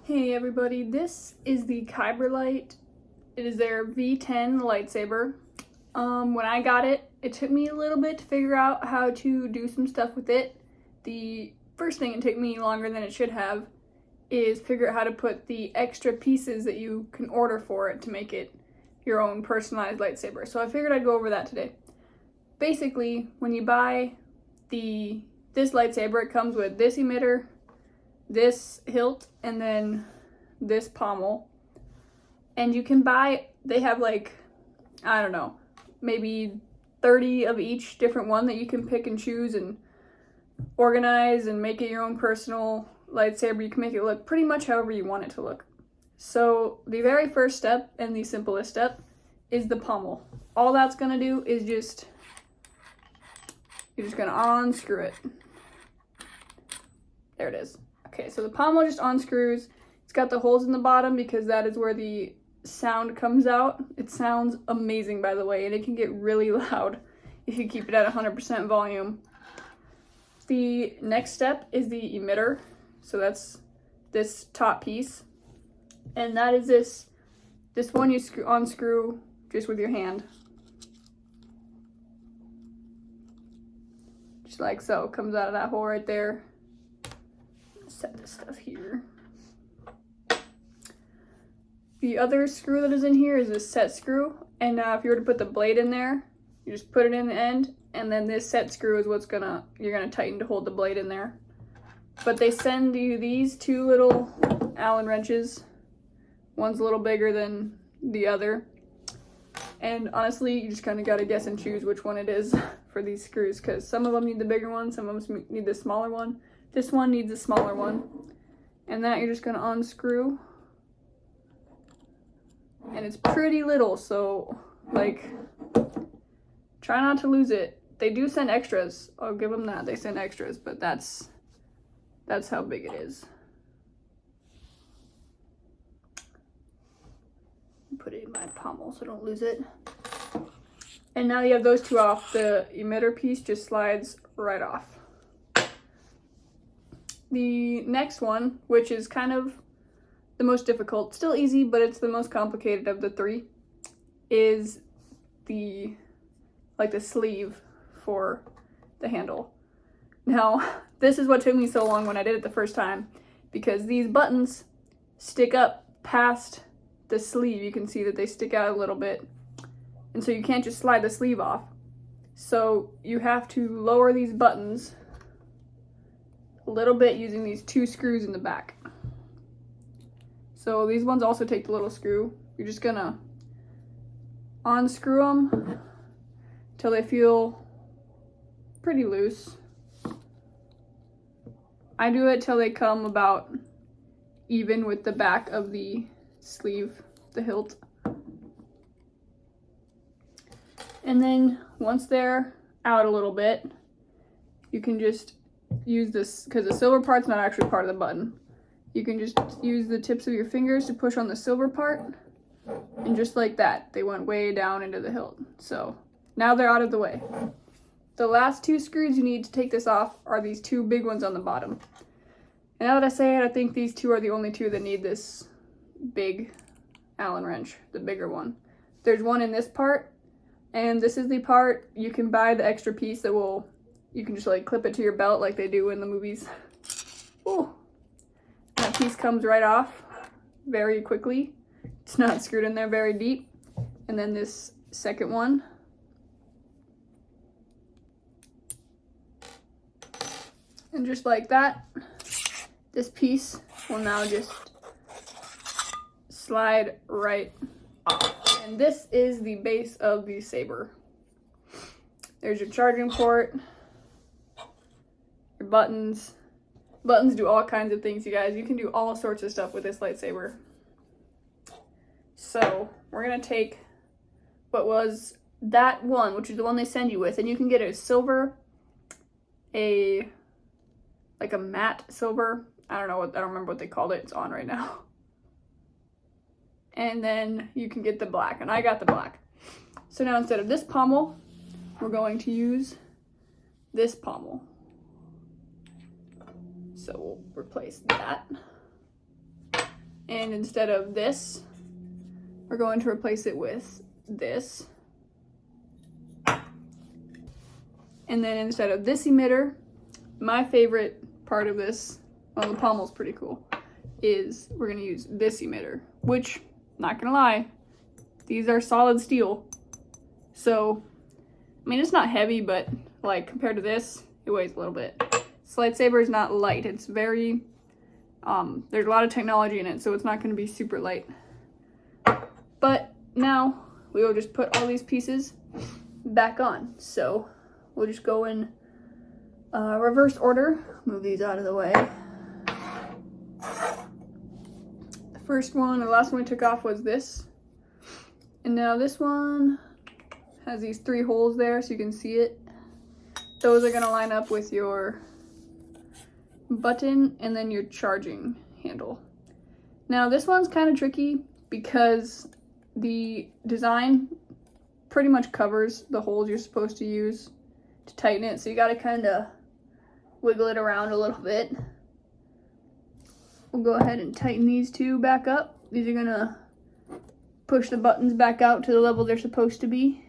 Hey everybody, this is the KyberLight. It is their V10 lightsaber. When I got it, it took me a little bit to figure out how to do some stuff with it. The first thing it took me longer than it should have is figure out how to put the extra pieces that you can order for it to make it your own personalized lightsaber. So I figured I'd go over that today. Basically, when you buy this lightsaber, it comes with this emitter, this hilt, and then this pommel. And you can buy, they have like, I don't know, maybe 30 of each different one that you can pick and choose and organize and make it your own personal lightsaber. You can make it look pretty much however you want it to look. So the very first step and the simplest step is the pommel. All that's gonna do is you're just gonna unscrew it. There it is. Okay, so the pommel just unscrews. It's got the holes in the bottom because that is where the sound comes out. It sounds amazing, by the way, and it can get really loud if you keep it at 100% volume. The next step is the emitter. So that's this top piece. And that is this one you unscrew just with your hand. Just like so. It comes out of that hole right there. Set this stuff here. The other screw that is in here is a set screw, and now if you were to put the blade in there, you just put it in the end, and then this set screw is what's you're gonna tighten to hold the blade in there. But they send you these two little Allen wrenches. One's a little bigger than the other, and honestly, you just kind of gotta guess and choose which one it is for these screws, because some of them need the bigger one, some of them need the smaller one. This one needs a smaller one. And that you're just gonna unscrew. And it's pretty little, so like, try not to lose it. They do send extras. I'll give them that. They send extras, but that's how big it is. Put it in my pommel so I don't lose it. And now you have those two off. The emitter piece just slides right off. The next one, which is kind of the most difficult, still easy, but it's the most complicated of the three, is the sleeve for the handle. Now, this is what took me so long when I did it the first time, because these buttons stick up past the sleeve. You can see that they stick out a little bit, and so you can't just slide the sleeve off. So you have to lower these buttons a little bit using these two screws in the back. So these ones also take the little screw. You're just gonna unscrew them till they feel pretty loose. I do it till they come about even with the back of the sleeve, the hilt. And then once they're out a little bit, you can just use this, because the silver part's not actually part of the button. You can just use the tips of your fingers to push on the silver part, and just like that, they went way down into the hilt. So now they're out of the way. The last two screws you need to take this off are these two big ones on the bottom. And now that I say it, I think these two are the only two that need this big Allen wrench, the bigger one. There's one in this part, and this is the part you can buy the extra piece that you can just like clip it to your belt like they do in the movies. Ooh. That piece comes right off very quickly. It's not screwed in there very deep. And then this second one. And just like that, this piece will now just slide right off. And this is the base of the saber. There's your charging port. Your buttons. Buttons do all kinds of things, you guys. You can do all sorts of stuff with this lightsaber. So we're gonna take what was that one, which is the one they send you with, and you can get a silver, like a matte silver. I don't remember what they called it. It's on right now. And then you can get the black, and I got the black. So now instead of this pommel, we're going to use this pommel. So we'll replace that. And instead of this, we're going to replace it with this. And then instead of this emitter, my favorite part of this, well, the pommel's pretty cool, is we're gonna use this emitter, which, not gonna lie, these are solid steel. So, I mean, it's not heavy, but like compared to this, it weighs a little bit. This lightsaber is not light. It's very, there's a lot of technology in it, so it's not gonna be super light. But now we will just put all these pieces back on. So we'll just go in reverse order. Move these out of the way. The first one, the last one we took off was this. And now this one has these 3 holes there so you can see it. Those are gonna line up with your button and then your charging handle. Now this one's kind of tricky because the design pretty much covers the holes you're supposed to use to tighten it, so you gotta kind of wiggle it around a little bit. We'll go ahead and tighten these 2 back up. These are gonna push the buttons back out to the level they're supposed to be.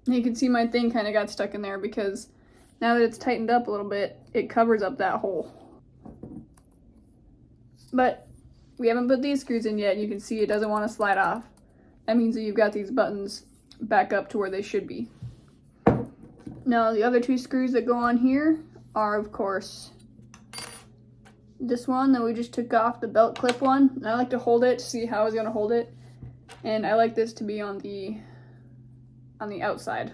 You can see my thing kind of got stuck in there because now that it's tightened up a little bit, it covers up that hole. But we haven't put these screws in yet. You can see it doesn't want to slide off. That means that you've got these buttons back up to where they should be. Now the other 2 screws that go on here are, of course, this one that we just took off, the belt clip one. And I like to hold it to see how I was going to hold it. And I like this to be on the outside.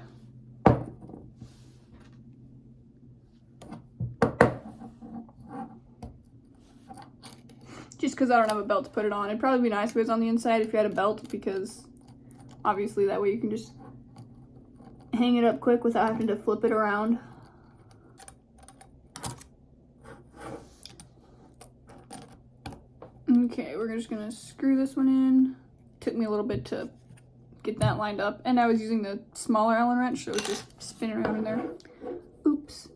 Just because I don't have a belt to put it on. It'd probably be nice if it was on the inside if you had a belt, because obviously that way you can just hang it up quick without having to flip it around. Okay, we're just gonna screw this one in. Took me a little bit to get that lined up, and I was using the smaller Allen wrench, so it was just spinning around in there. Oops.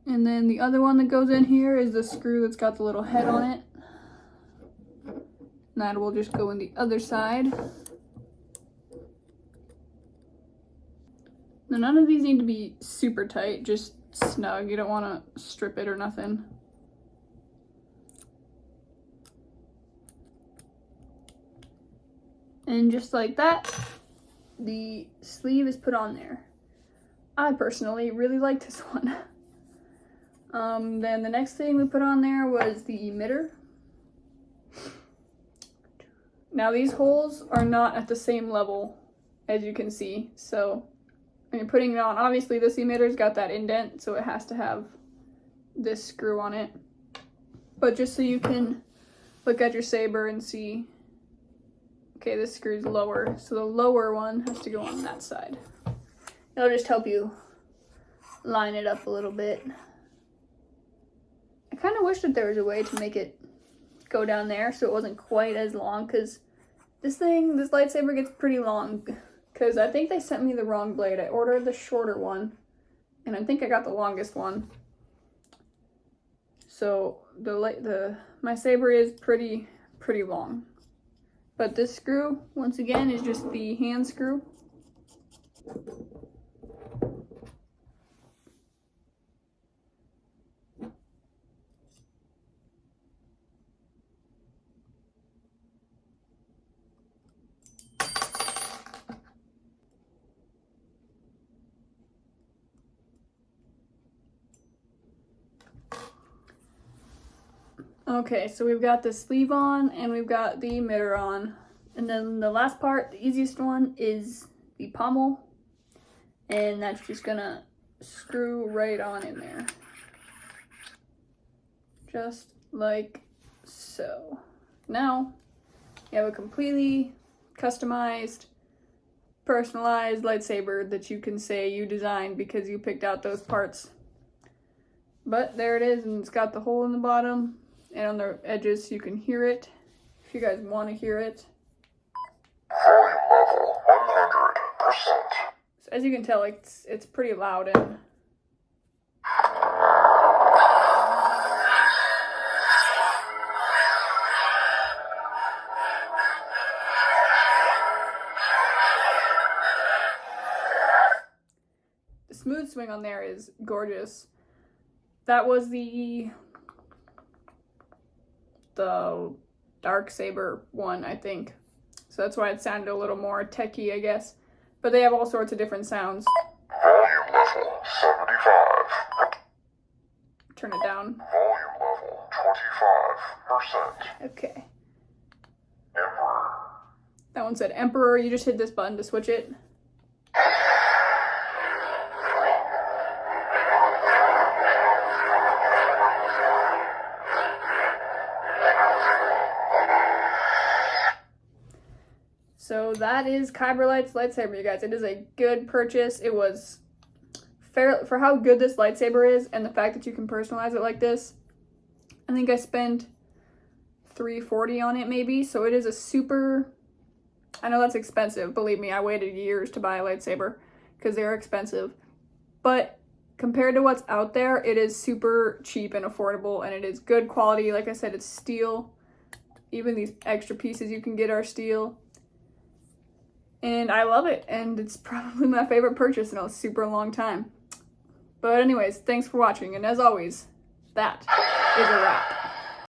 And then the other one that goes in here is the screw that's got the little head on it. And that will just go in the other side. Now none of these need to be super tight, just snug. You don't want to strip it or nothing. And just like that, the sleeve is put on there. I personally really like this one. Then the next thing we put on there was the emitter. Now these holes are not at the same level, as you can see. So when you're putting it on, obviously this emitter's got that indent, so it has to have this screw on it. But just so you can look at your saber and see, okay, this screw's lower, so the lower one has to go on that side. It'll just help you line it up a little bit. I kind of wish that there was a way to make it go down there so it wasn't quite as long, because this lightsaber gets pretty long, because I think they sent me the wrong blade. I ordered the shorter one, and I think I got the longest one. So my saber is pretty long. But this screw, once again, is just the hand screw. Okay, so we've got the sleeve on and we've got the emitter on. And then the last part, the easiest one, is the pommel. And that's just gonna screw right on in there. Just like so. Now, you have a completely customized, personalized lightsaber that you can say you designed because you picked out those parts. But there it is, and it's got the hole in the bottom and on the edges so you can hear it if you guys want to hear it. Volume level 100%. as you can tell, like, it's pretty loud and the smooth swing on there is gorgeous. That was the dark saber one, I think. So that's why it sounded a little more techy, I guess. But they have all sorts of different sounds. Volume level 75. Turn it down. Volume level 25%. Okay. Emperor. That one said Emperor. You just hit this button to switch it. So that is KyberLight's lightsaber, you guys. It is a good purchase. It was fair for how good this lightsaber is and the fact that you can personalize it like this. I think I spent $340 on it maybe. So it is a super, I know that's expensive. Believe me, I waited years to buy a lightsaber because they're expensive. But compared to what's out there, it is super cheap and affordable, and it is good quality. Like I said, it's steel. Even these extra pieces you can get are steel. And I love it, and it's probably my favorite purchase in a super long time. But anyways, thanks for watching, and as always, that is a wrap.